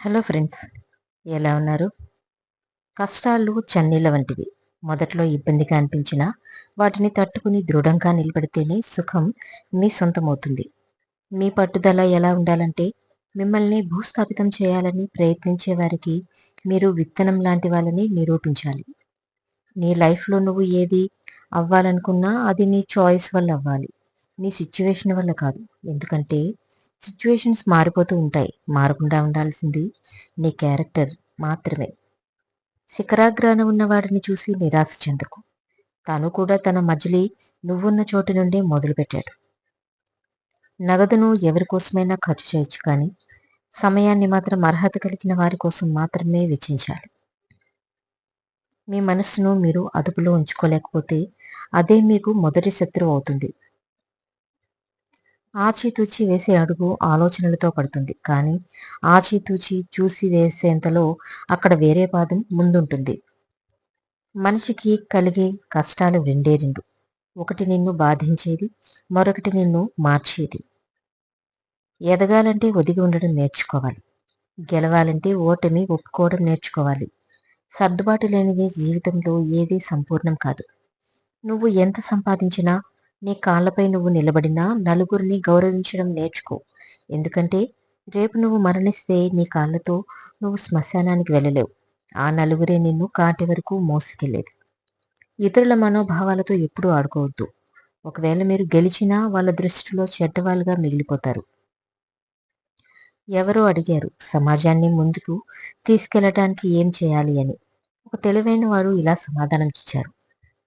Hello friends, ఎలా ఉన్నారు? కష్టాలు చన్నీళ్ళ వంటివి. మొదట్లో ఇబ్బందిగా అనిపించినా వాటిని తట్టుకుని దృఢంగా నిలబడితేనే సుఖం మీ సొంతమవుతుంది. మీ పట్టుదల ఎలా ఉండాలంటే మిమ్మల్ని భూస్థాపితం చేయాలని ప్రయత్నించే వారికి మీరు విత్తనం లాంటి వాళ్ళని నిరూపించాలి. నీ లైఫ్‌లో నువ్వు ఏది అవ్వాలనుకున్నా అది నీ చాయిస్ వల్ల అవ్వాలి. నీ సిట్యుయేషన్ వల్ల కాదు. ఎందుకంటే సిట్యుయేషన్స్ మారిపోతూ ఉంటాయి. మారకుండా ఉండాల్సింది నీ క్యారెక్టర్ మాత్రమే. శిఖరాగ్రాన ఉన్నవాడిని చూసి నిరాశ చెందకు. తను కూడా తన మజిలీ నువ్వున్న చోటు నుండే మొదలుపెట్టాడు. నగదును ఎవరి కోసమైనా ఖర్చు చేయొచ్చు కానీ సమయాన్ని మాత్రం అర్హత కలిగిన వారి కోసం మాత్రమే వెచ్చించాలి. మీ మనస్సును మీరు అదుపులో ఉంచుకోలేకపోతే అదే మీకు మొదటి శత్రువు అవుతుంది. ఆచితూచి వేసే అడుగు ఆలోచనలతో పడుతుంది. కానీ ఆచితూచి చూసి వేసేంతలో అక్కడ వేరే పాదం ముందుంటుంది. మనిషికి కలిగే కష్టాలు రెండే రెండు. ఒకటి నిన్ను బాధించేది, మరొకటి నిన్ను మార్చేది. ఎదగాలంటే ఒదిగి ఉండడం నేర్చుకోవాలి. గెలవాలంటే ఓటమి ఒప్పుకోవడం నేర్చుకోవాలి. సర్దుబాటు లేనిదే జీవితంలో ఏదీ సంపూర్ణం కాదు. నువ్వు ఎంత సంపాదించినా, నీ కాళ్ళపై నువ్వు నిలబడినా నలుగురిని గౌరవించడం నేర్చుకో. ఎందుకంటే రేపు నువ్వు మరణిస్తే నీ కాళ్ళతో నువ్వు శ్మశానానికి వెళ్ళలేవు. ఆ నలుగురే నిన్ను కాటి వరకు మోసుకెళ్ళేది. ఇతరుల మనోభావాలతో ఎప్పుడూ ఆడుకోవద్దు. ఒకవేళ మీరు గెలిచినా వాళ్ళ దృష్టిలో చెడ్డవాళ్ళుగా మిగిలిపోతారు. ఎవరో అడిగారు సమాజాన్ని ముందుకు తీసుకెళ్లడానికి ఏం చేయాలి అని. ఒక తెలివైన వారు ఇలా సమాధానం ఇచ్చారు: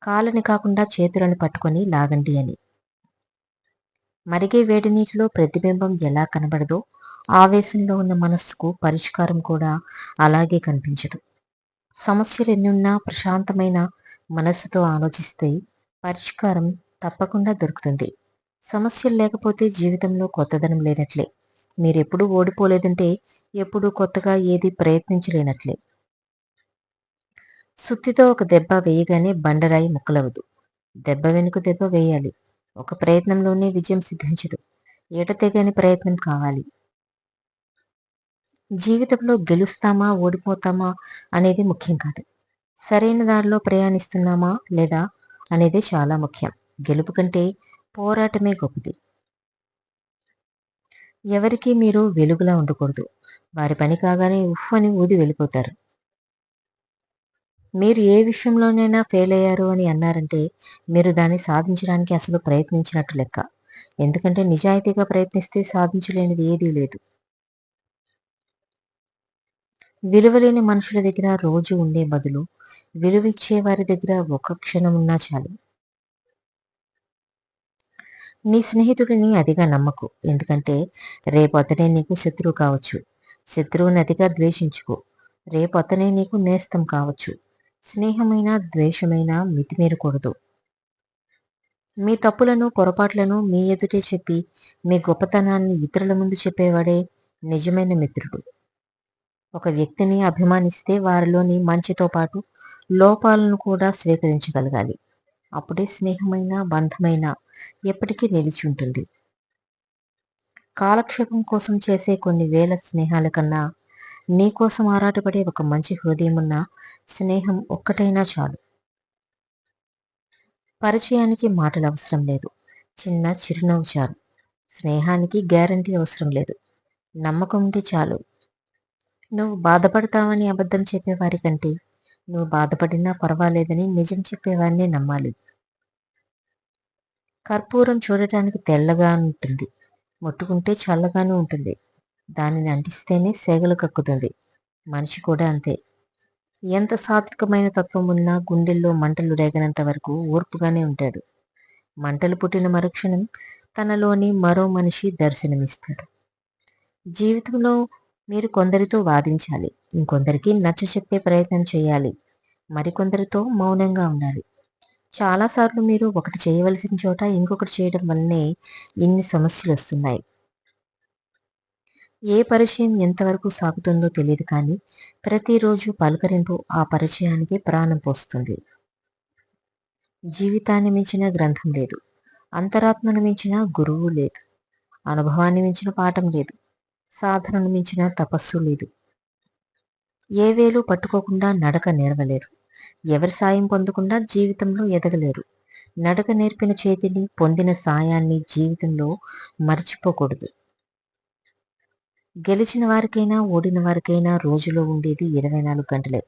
కాళ్ళని కాకుండా చేతులను పట్టుకొని లాగండి అని. మరిగే వేడి నీటిలో ప్రతిబింబం ఎలా కనబడదో ఆవేశంలో ఉన్న మనస్సుకు పరిష్కారం కూడా అలాగే కనిపించదు. సమస్యలు ఎన్నున్నా ప్రశాంతమైన మనస్సుతో ఆలోచిస్తే పరిష్కారం తప్పకుండా దొరుకుతుంది. సమస్యలు లేకపోతే జీవితంలో కొత్తదనం లేనట్లే. మీరెప్పుడూ ఓడిపోలేదంటే ఎప్పుడూ కొత్తగా ఏది ప్రయత్నించలేనట్లే. సుత్తితో ఒక దెబ్బ వేయగానే బండరాయి ముక్కలవదు. దెబ్బ వెనుక దెబ్బ వేయాలి. ఒక ప్రయత్నంలోనే విజయం సిద్ధించదు. ఎడతెగని ప్రయత్నం కావాలి. జీవితంలో గెలుస్తామా ఓడిపోతామా అనేది ముఖ్యం కాదు. సరైన దారిలో ప్రయాణిస్తున్నామా లేదా అనేది చాలా ముఖ్యం. గెలుపు కంటే పోరాటమే గొప్పది. ఎవరికీ మీరు వెలుగులా ఉండకూడదు. వారి పని కాగానే ఉఫ్ అని ఊది వెళ్ళిపోతారు. మీరు ఏ విషయంలోనైనా ఫెయిల్ అయ్యారు అని అన్నారంటే మీరు దాన్ని సాధించడానికి అసలు ప్రయత్నించినట్టు లెక్క. ఎందుకంటే నిజాయితీగా ప్రయత్నిస్తే సాధించలేనిది ఏదీ లేదు. విలువలేని మనుషుల దగ్గర రోజు ఉండే బదులు విలువిచ్చే వారి దగ్గర ఒక్క క్షణం ఉన్నా చాలు. నీ స్నేహితుడిని అతిగా నమ్మకు. ఎందుకంటే రేపు అతనే నీకు శత్రువు కావచ్చు. శత్రువుని అతిగా ద్వేషించుకో. రేపు అతనే నీకు నేస్తం కావచ్చు. స్నేహమైన ద్వేషమైన మితిమీరకూడదు. మీ తప్పులను పొరపాట్లను మీ ఎదుటే చెప్పి మీ గొప్పతనాన్ని ఇతరుల ముందు చెప్పేవాడే నిజమైన మిత్రుడు. ఒక వ్యక్తిని అభిమానిస్తే వారిలోని మంచితో పాటు లోపాలను కూడా స్వీకరించగలగాలి. అప్పుడే స్నేహమైన బంధమైన ఎప్పటికీ నిలిచి ఉంటుంది. కాలక్షేపం కోసం చేసే కొన్ని వేల స్నేహాల కన్నా నీ కోసం ఆరాటపడే ఒక మంచి హృదయం ఉన్న స్నేహం ఒక్కటైనా చాలు. పరిచయానికి మాటలు అవసరం లేదు. చిన్న చిరునవ్వు చాలు. స్నేహానికి గ్యారంటీ అవసరం లేదు. నమ్మకం ఉంటే చాలు. నువ్వు బాధపడతావని అబద్ధం చెప్పేవారి కంటే నువ్వు బాధపడినా పర్వాలేదని నిజం చెప్పేవారినే నమ్మాలి. కర్పూరం చూడటానికి తెల్లగా ఉంటుంది. ముట్టుకుంటే చల్లగానూ ఉంటుంది. దానిని అంటిస్తేనే సెగలు కక్కుతుంది. మనిషి కూడా అంతే. ఎంత సాత్వికమైన తత్వం ఉన్నా గుండెల్లో మంటలు రేగనంత వరకు ఓర్పుగానే ఉంటాడు. మంటలు పుట్టిన మరుక్షణం తనలోని మరో మనిషి దర్శనమిస్తాడు. జీవితంలో మీరు కొందరితో వాదించాలి. ఇంకొందరికి నచ్చచెప్పే ప్రయత్నం చేయాలి. మరికొందరితో మౌనంగా ఉండాలి. చాలాసార్లు మీరు ఒకటి చేయవలసిన చోట ఇంకొకటి చేయడం వల్లనే ఇన్ని సమస్యలు వస్తున్నాయి. ఏ పరిచయం ఎంతవరకు సాగుతుందో తెలియదు కానీ ప్రతిరోజు పలకరింపు ఆ పరిచయానికి ప్రాణం పోస్తుంది. జీవితాన్ని మించిన గ్రంథం లేదు. అంతరాత్మను మించిన గురువు లేదు. అనుభవాన్ని మించిన పాఠం లేదు. సాధనను మించిన తపస్సు లేదు. ఏ వేలు పట్టుకోకుండా నడక నేర్వలేరు. ఎవరి సాయం పొందకుండా జీవితంలో ఎదగలేరు. నడక నేర్పిన చేతిని, పొందిన సాయాన్ని జీవితంలో మర్చిపోకూడదు. గెలిచిన వారికైనా, ఓడిన వారికైనా రోజులో ఉండేది 24 గంటలే.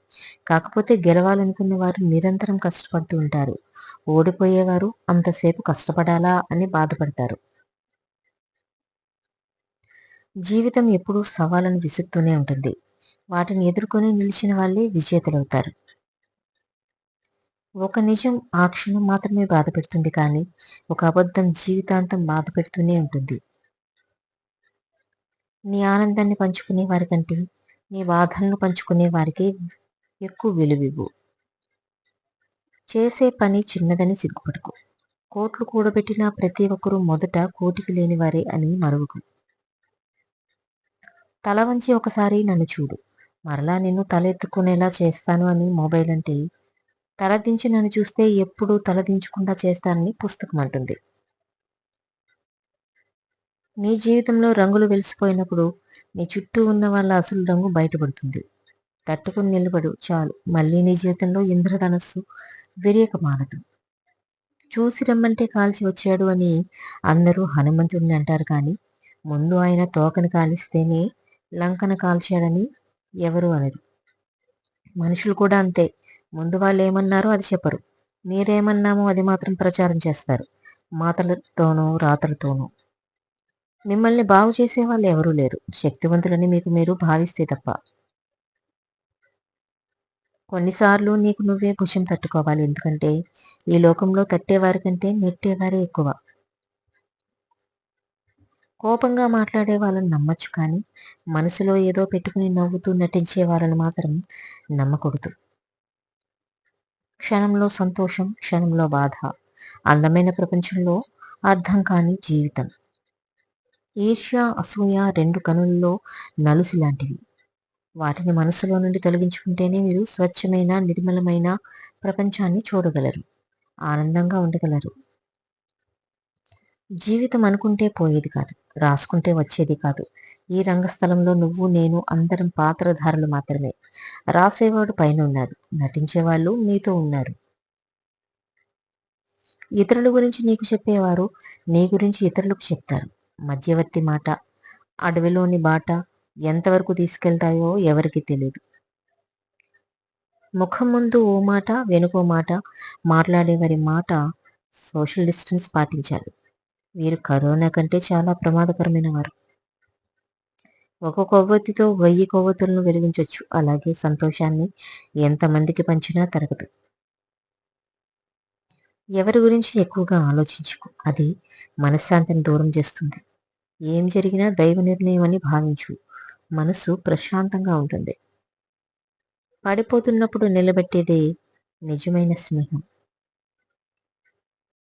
కాకపోతే గెలవాలనుకున్న వారు నిరంతరం కష్టపడుతూ ఉంటారు. ఓడిపోయేవారు అంతసేపు కష్టపడాలా అని బాధపడతారు. జీవితం ఎప్పుడూ సవాళ్ళను విసురుతూనే ఉంటుంది. వాటిని ఎదుర్కొని నిలిచిన వాళ్ళే విజేతలవుతారు. ఒక నిజం ఆ క్షణం మాత్రమే బాధపెడుతుంది కానీ, ఒక అబద్ధం జీవితాంతం బాధపెడుతూనే ఉంటుంది. నీ ఆనందాన్ని పంచుకునే వారికంటే, నీ బాధలను పంచుకునే వారికి ఎక్కువ విలువివ్వు. చేసే పని చిన్నదని సిగ్గుపడకు. కోట్లు కూడబెట్టిన ప్రతి ఒక్కరూ మొదట కోటికి లేనివారే అని మరువకు. తల వంచి ఒకసారి నన్ను చూడు, మరలా నిన్ను తలెత్తుకునేలా చేస్తాను అని మొబైల్ అంటే, తలదించి నన్ను చూస్తే ఎప్పుడూ తలదించకుండా చేస్తానని పుస్తకం అంటుంది. నీ జీవితంలో రంగులు వెలిసిపోయినప్పుడు నీ చుట్టూ ఉన్న వాళ్ళ అసలు రంగు బయటపడుతుంది. తట్టుకుని నిలబడు చాలు, మళ్ళీ నీ జీవితంలో ఇంద్రధనస్సు విరియక మానదు. చూసి రమ్మంటే కాల్చి వచ్చాడు అని అందరూ హనుమంతుడిని అంటారు కానీ, ముందు ఆయన తోకను కాలిస్తేనే లంకను కాల్చాడని ఎవరు అనరు. మనుషులు కూడా అంతే. ముందు వాళ్ళు ఏమన్నారో అది చెప్పరు. మీరేమన్నామో అది మాత్రం ప్రచారం చేస్తారు. మాటలతోనూ రాతలతోనూ. మిమ్మల్ని బాగు చేసే వాళ్ళు ఎవరూ లేరు, శక్తివంతులని మీకు మీరు భావిస్తే తప్ప. కొన్నిసార్లు నీకు నువ్వే భుజం తట్టుకోవాలి. ఎందుకంటే ఈ లోకంలో తట్టేవారి కంటే నెట్టేవారే ఎక్కువ. కోపంగా మాట్లాడే వాళ్ళని నమ్మొచ్చు కానీ, మనసులో ఏదో పెట్టుకుని నవ్వుతూ నటించే వాళ్ళని మాత్రం నమ్మకూడదు. క్షణంలో సంతోషం, క్షణంలో బాధ. అందమైన ప్రపంచంలో అర్థం కాని జీవితం. ఈర్ష్య, అసూయ 2 కనులలో నలుసు లాంటివి. వాటిని మనసులో నుండి తొలగించుకుంటేనే మీరు స్వచ్ఛమైన, నిర్మలమైన ప్రపంచాన్ని చూడగలరు. ఆనందంగా ఉండగలరు. జీవితం అనుకుంటే పోయేది కాదు, రాసుకుంటే వచ్చేది కాదు. ఈ రంగస్థలంలో నువ్వు, నేను అందరం పాత్రధారులు మాత్రమే. రాసేవాడు పైన ఉన్నాడు, నటించేవాళ్ళు నీతో ఉన్నారు. ఇతరుల గురించి నీకు చెప్పేవారు నీ గురించి ఇతరులకు చెప్తారు. మధ్యవర్తి మాట, అడవిలోని బాట ఎంతవరకు తీసుకెళ్తాయో ఎవరికి తెలియదు. ముఖం ముందు ఓ మాట, వెనుకో మాట మాట్లాడేవారి మాట సోషల్ డిస్టెన్స్ పాటించాలి. వీరు కరోనా కంటే చాలా ప్రమాదకరమైన వారు. ఒక కొవ్వొత్తితో 1000 కొవ్వొత్తులను వెలిగించవచ్చు. అలాగే సంతోషాన్ని ఎంతమందికి పంచినా తరగదు. ఎవరి గురించి ఎక్కువగా ఆలోచించుకో, అది మనశ్శాంతిని దూరం చేస్తుంది. ఏం జరిగినా దైవ నిర్ణయం అని భావించు, మనసు ప్రశాంతంగా ఉంటుంది. పడిపోతున్నప్పుడు నిలబెట్టేదే నిజమైన స్నేహం.